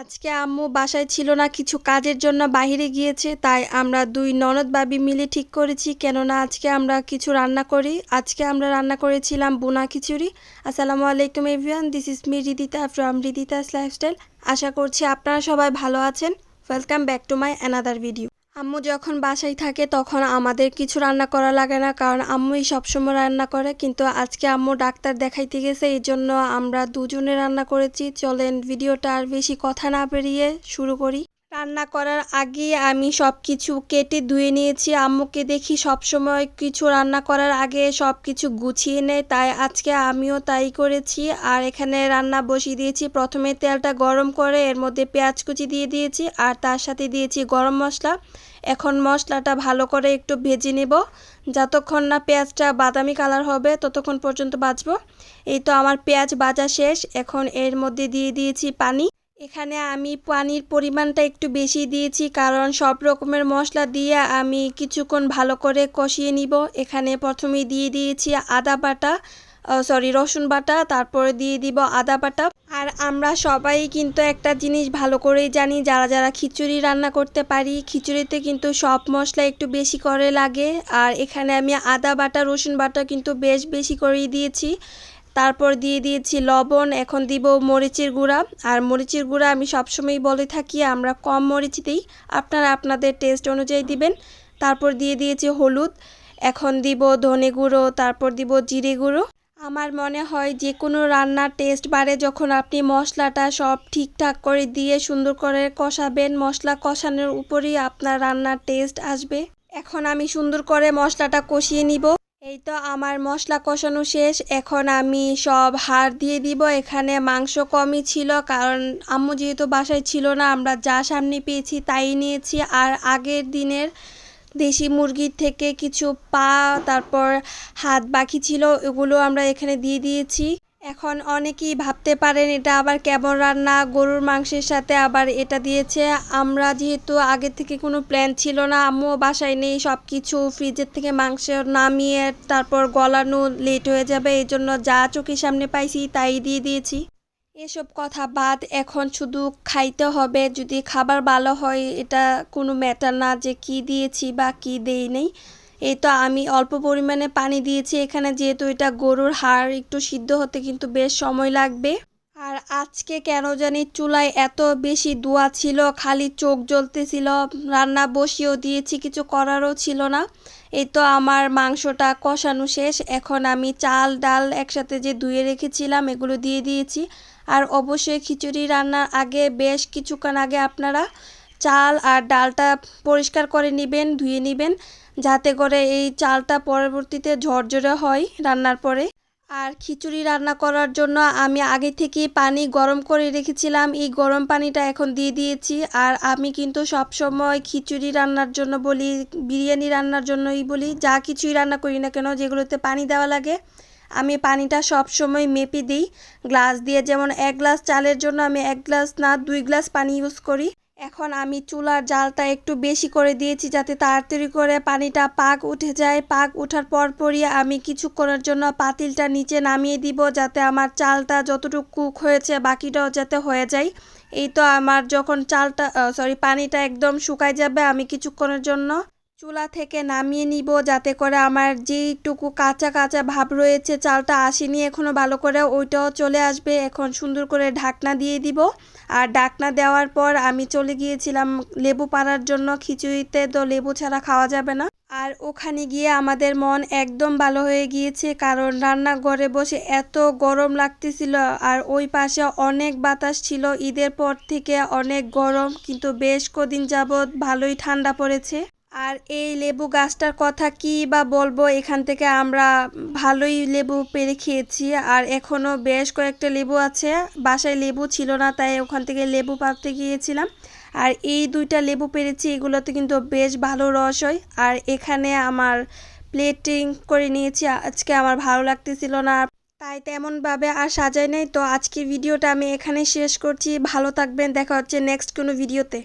আজকে আম্মু বাসায় ছিল না, কিছু কাজের জন্য বাইরে গিয়েছে। তাই আমরা দুই ননদ ভাবি মিলে ঠিক করেছি, কেননা আজকে আমরা কিছু রান্না করি। আজকে আমরা রান্না করেছিলাম বোনা খিচুড়ি। আসসালামু আলাইকুম everyone, this is me Ridita from Ridita's lifestyle. আশা করছি আপনারা সবাই ভালো আছেন। Welcome back to my another video. আম্মু যখন বাসায় থাকে তখন আমাদের কিছু রান্না করা লাগে না, কারণ আম্মুই সবসময় রান্না করে। কিন্তু আজকে আম্মু ডাক্তার দেখাইতে গেছে, এই জন্য আমরা দুজনে রান্না করেছি। চলেন ভিডিওটা আর বেশি কথা না বেরিয়ে শুরু করি। রান্না করার আগে আমি সব কিছু কেটে ধুয়ে নিয়েছি। আম্মুকে দেখি সবসময় কিছু রান্না করার আগে সব কিছু গুছিয়ে নেয়, তাই আজকে আমিও তাই করেছি। আর এখানে রান্না বসিয়ে দিয়েছি। প্রথমে তেলটা গরম করে এর মধ্যে পেঁয়াজ কুচি দিয়ে দিয়েছি, আর তার সাথে দিয়েছি গরম মশলা। এখন মশলাটা ভালো করে একটু ভেজে নেব, যতক্ষণ না পেঁয়াজটা বাদামি কালার হবে ততক্ষণ পর্যন্ত ভাজবো। এই তো আমার পেঁয়াজ ভাজা শেষ। এখন এর মধ্যে দিয়ে দিয়েছি পানি। এখানে আমি পানির পরিমাণটা একটু বেশি দিয়েছি, কারণ সব রকমের মশলা দিয়ে আমি কিছুক্ষণ ভালো করে কষিয়ে নিব। এখানে প্রথমে দিয়ে দিয়েছি রসুন বাটা, তারপরে দিয়ে দিব আদা বাটা। আর আমরা সবাই কিন্তু একটা জিনিস ভালো করেই জানি, যারা যারা খিচুড়ি রান্না করতে পারি, খিচুড়িতে কিন্তু সব মশলা একটু বেশি করে লাগে। আর এখানে আমি আদা বাটা রসুন বাটা কিন্তু বেশ বেশি করেই দিয়েছি। তারপর দিয়ে দিয়েছি লবণ। এখন দিব মরিচের গুঁড়া। আর মরিচের গুঁড়া আমি সবসময় বলে থাকি আমরা কম মরিচ দিই, আপনারা আপনাদের টেস্ট অনুযায়ী দিবেন। তারপর দিয়ে দিয়েছি হলুদ। এখন দিব ধনে গুঁড়ো, তারপর দিব জিরে গুঁড়ো। আমার মনে হয় যে কোনো রান্নার টেস্ট বাড়ে যখন আপনি মশলাটা সব ঠিকঠাক করে দিয়ে সুন্দর করে কষাবেন। মশলা কষানোর উপরেই আপনার রান্নার টেস্ট আসবে। এখন আমি সুন্দর করে মশলাটা কষিয়ে নিব। এই তো আমার মশলা কষানো শেষ। এখন আমি সব হাড় দিয়ে দিব। এখানে মাংস কমই ছিল, কারণ আম্মু যেহেতু বাসায় ছিল না, আমরা যা সামনে পেয়েছি তাই নিয়েছি। আর আগের দিনের দেশি মুরগির থেকে কিছু পা, তারপর হাত বাকি ছিল, এগুলো আমরা এখানে দিয়ে দিয়েছি। এখন অনেকেই ভাবতে পারেন এটা আবার কেমন রান্না, গরুর মাংসের সাথে আবার এটা দিয়েছে। আমরা যেহেতু আগে থেকে কোনো প্ল্যান ছিল না, আম্মুও বাসায় নেই, সব কিছু ফ্রিজের থেকে মাংস নামিয়ে তারপর গলানো লেট হয়ে যাবে, এই জন্য যা চোখের সামনে পাইছি তাই দিয়ে দিয়েছি। এসব কথা বাদ, এখন শুধু খাইতে হবে। যদি খাবার ভালো হয় এটা কোনো ম্যাটার না যে কি দিয়েছি বা কি দেই নেই। এই তো আমি অল্প পরিমাণে পানি দিয়েছি এখানে, যেহেতু এটা গরুর হাড়, একটু সিদ্ধ হতে কিন্তু বেশ সময় লাগবে। আর আজকে কেন জানি চুলায় এত বেশি ধোঁয়া ছিল, খালি চোখ জ্বলতেছিল। রান্না বসিয়েও দিয়েছি, কিছু করারও ছিল না। এই তো আমার মাংসটা কষানো শেষ। এখন আমি চাল ডাল একসাথে যে ধুয়ে রেখেছিলাম এগুলো দিয়ে দিয়েছি। আর অবশ্যই খিচুড়ি রান্নার আগে বেশ কিছুক্ষণ আগে আপনারা চাল আর ডালটা পরিষ্কার করে নেবেন, ধুয়ে নেবেন, যাতে করে এই চালটা পরবর্তীতে ঝরঝরে হয় রান্নার পরে। আর খিচুড়ি রান্না করার জন্য আমি আগে থেকে পানি গরম করে রেখেছিলাম, এই গরম পানিটা এখন দিয়ে দিয়েছি। আর আমি কিন্তু সব সময় খিচুড়ি রান্নার জন্য বলি, বিরিয়ানি রান্নার জন্যই বলি, যা কিছুই রান্না করি না কেন যেগুলোতে পানি দেওয়া লাগে আমি পানিটা সব সময় মেপে দিই গ্লাস দিয়ে। যেমন 1 গ্লাস চালের জন্য আমি 1 গ্লাস না 2 গ্লাস পানি ইউজ করি। এখন আমি চুলার জালটা একটু বেশি করে দিয়েছি, যাতে তাড়াতাড়ি করে পানিটা পাক উঠে যায়। পাক ওঠার পরপরই আমি কিছুক্ষণের জন্য পাতিলটা নিচে নামিয়ে দিব, যাতে আমার চালটা যতটুকু কুক হয়েছে বাকিটাও যাতে হয়ে যায়। এই তো আমার যখন পানিটা একদম শুকায় যাবে, আমি কিছুক্ষণের জন্য চুলা থেকে নামিয়ে নিব, যাতে করে আমার যেইটুকু কাঁচা কাঁচা ভাব রয়েছে, চালটা আসেনি এখনও ভালো করে, ওইটাও চলে আসবে। এখন সুন্দর করে ঢাকনা দিয়ে দিব। আর ঢাকনা দেওয়ার পর আমি চলে গিয়েছিলাম লেবু পাড়ার জন্য। খিচুড়িতে তো লেবু ছাড়া খাওয়া যাবে না। আর ওখানে গিয়ে আমাদের মন একদম ভালো হয়ে গিয়েছে, কারণ রান্নাঘরে বসে এত গরম লাগতেছিল। আর ওই পাশে অনেক বাতাস ছিল, ঈদের পর থেকে অনেক গরম, কিন্তু বেশ কদিন যাবৎ ভালোই ঠান্ডা পড়েছে। আর এই লেবু গাছটার কথা কি বা বলবো, এখান থেকে আমরা ভালোই লেবু পেড়ে খেয়েছি। আর এখনও বেশ কয়েকটা লেবু আছে, বাসায় লেবু ছিল না তাই ওখান থেকে লেবু পাড়তে গিয়েছিলাম। আর এই 2টা লেবু পেড়েছি, এগুলোতে কিন্তু বেশ ভালো রস হয়। আর এখানে আমার প্লেটিং করে নিয়েছি, আজকে আমার ভালো লাগতেছিল না তাই তেমনভাবে আর সাজাই নাই। তো আজকের ভিডিওটা আমি এখানে শেষ করছি। ভালো থাকবেন, দেখা হচ্ছে নেক্সট কোনো ভিডিওতে।